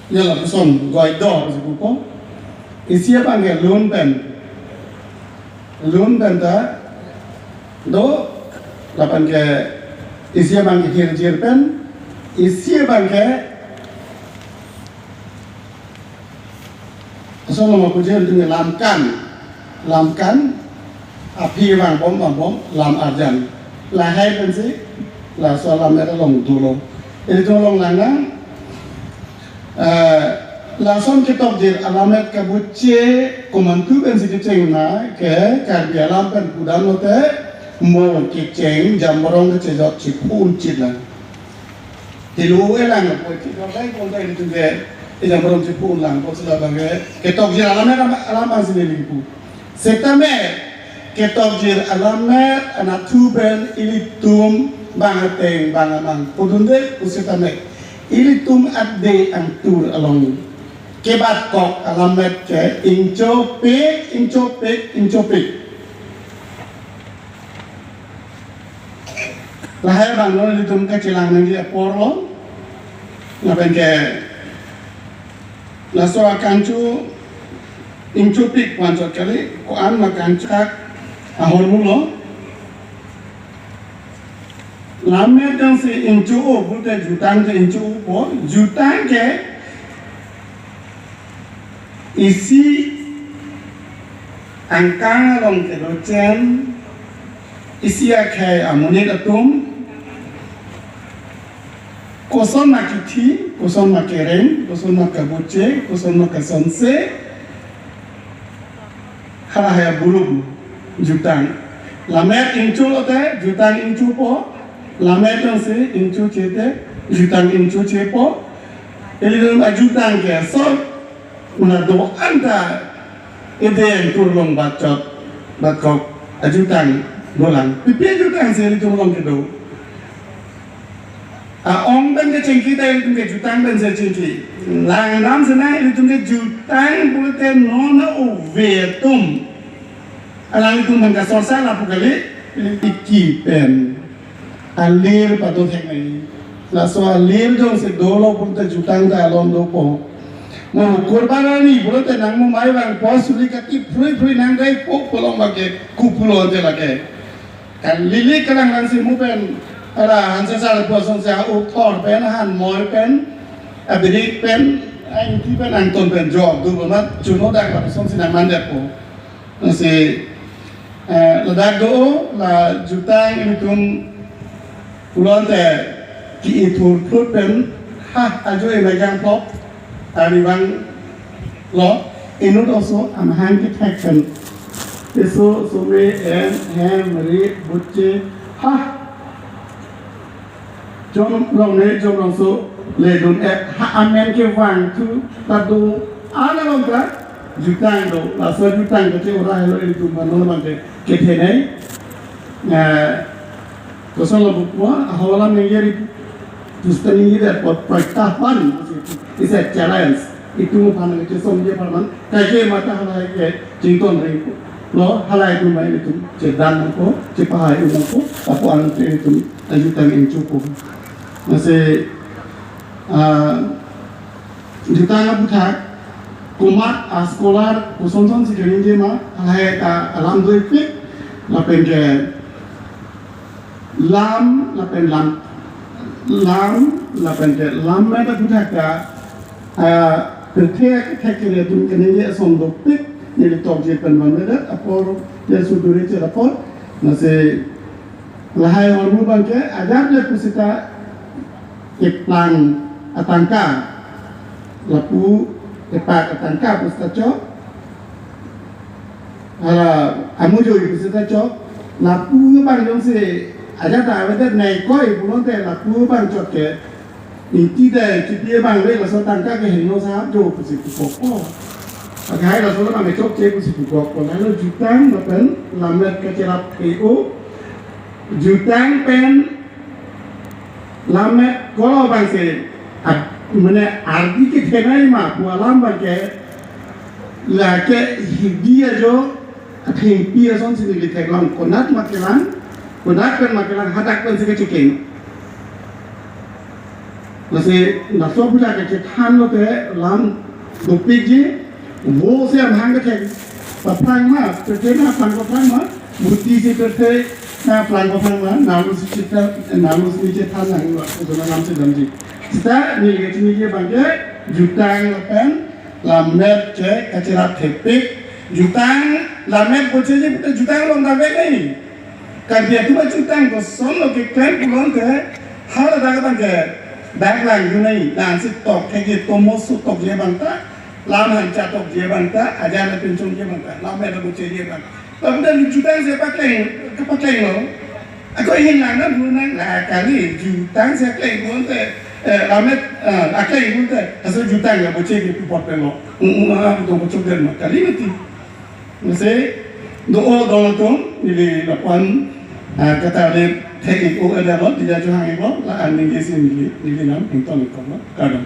Yalah person gọi đỏ thì cũng có. Isia bang cái loan pen ta do là bang cái isia bang cái hirjir pen isia bang cái so là một cái chuyện như làm can api vàng bom làm arjan là hai bên gì là so làm cái lòng tu lông itu tolong lanang langsung kita objek alamat kabuce komandu kan sikiceng na ke karbi alam kan kudan lote mo kiceng jamborong ke cejot cipun cilan tilu elang apa kita baik kontak itu juga jamborong cipun lang kau sudah bangga kita objek alamat sendiri itu setame kita objek alamat anak tuben ilitum bangateng bangamang podunde usetame ilitum adde ang tur along kebat kok alamat ke incopik lahir bang lo ilitum kecilang nanti porlo ngapain ke laso akancu incopik pancot kali ko an makancak ahon mulo Lammet yang si incu bukan jutang ke incu po jutang ke isi angkang long ke dojen isi akai amonit atom koson makiti koson makereng koson makabuce koson makasonse halahaya bulu jutang Lammet incu lote jutang incu po Lammet yang si incu cete, jutang incu cepo, ini dalam jutang ke so, una do anda ide yang turun bacot, jutang dolang, pipi jutang si ini turun kedo. Ong dan ke cengki dah itu ke jutang dan se cengki, langan sana itu ke jutang bukan nona uvetum, alang itu mengkasih sosa lah pukali, iki pen. Alir patut hengai, laso alir jong se dolo pun te jutang ta alon do po. Mo korban ni bolo te nang mo mai bang po suli kati free nang dai po polong bage kupulo te lage. Kan lili kalang lang si mo pen ara hanse sal po son se u thor pen han moy pen abrik pen ai ti pen ang ton pen job du ma chuno dak pa son si nang mandat po. Si ladak do la jutang ini tum Pulau te ki itu pen ajo emegang pop ari bang lo inut also am hang ki taken eso sume en ri bucce jom long ne jom long so le dun amen ke wang tu tadu ala long ka jutang do la so jutang ke ora lo itu manon mante ke tenai Kosong lebih kuat, awalan menjadi Tusten ini dah pertahapan is a challenge. Itu mana itu somje perman. Kaje mata halai ke cinton ring lo halai itu main itu cedan ko cepahai itu ko apa anu itu jutang yang cukup. Masih jutang buta kumat sekolah kuson si kelinje mah halai ka alam doi fit lapen ke lam lapen ke lam mai ta buta ka Pertek tekele tu kenanya sondopik ni top je penmanada apor je sudure je rapor nase lahai ormu bangke ajab le pusita iplang atangka lapu tepak atangka pustacho ala amujo pusita cho lapu bang jong se ajab ta awet nei koi pulon te lapu bang chot ke inti dah kita bang le la so tangka ke hino sa jo pusi pukok akai la so la me chok che pusi pukok la lo jutang la pen lammet kacherap ko jutang pen lammet ko bang se mane ardi ke thenai ma pualam bang ke la ke hidia jo athei pia son si li theklang konat makelang konat pen makelang hadak pen se ke chukeng Kasi naso puja ke than lo te lam dupik ji wo se am hang ke papang ma te na pang papang ma muti ji te na pang papang ma namu si chita namu si che than hang lo so na nam se dam ji sta ni ke ni ye bang ke jutang lo pen lammet che kacherap thepik jutang lammet bo che ji jutang lo na ve nei kan dia tu ma jutang ko son lo ke kren pulon ke ha la da ka ke Back lang tu ni, lang si tok kaki tomo su tok je bangta, lam hanca tok je bangta, aja na pencung je bangta, lam ada buce je bangta. Tapi dah jutang saya pakai lo. Aku ingin nana bulan lah kali jutang saya pakai bulan tu, lamet pakai bulan tu, asal jutang ya buce je pupot pelo, tu bucuk dan mak kali nanti. Mesti doa tu, ni lakukan kata dia teknik ada lot tidak cuma itu lah ane kesi ni nam itu ni kau kadang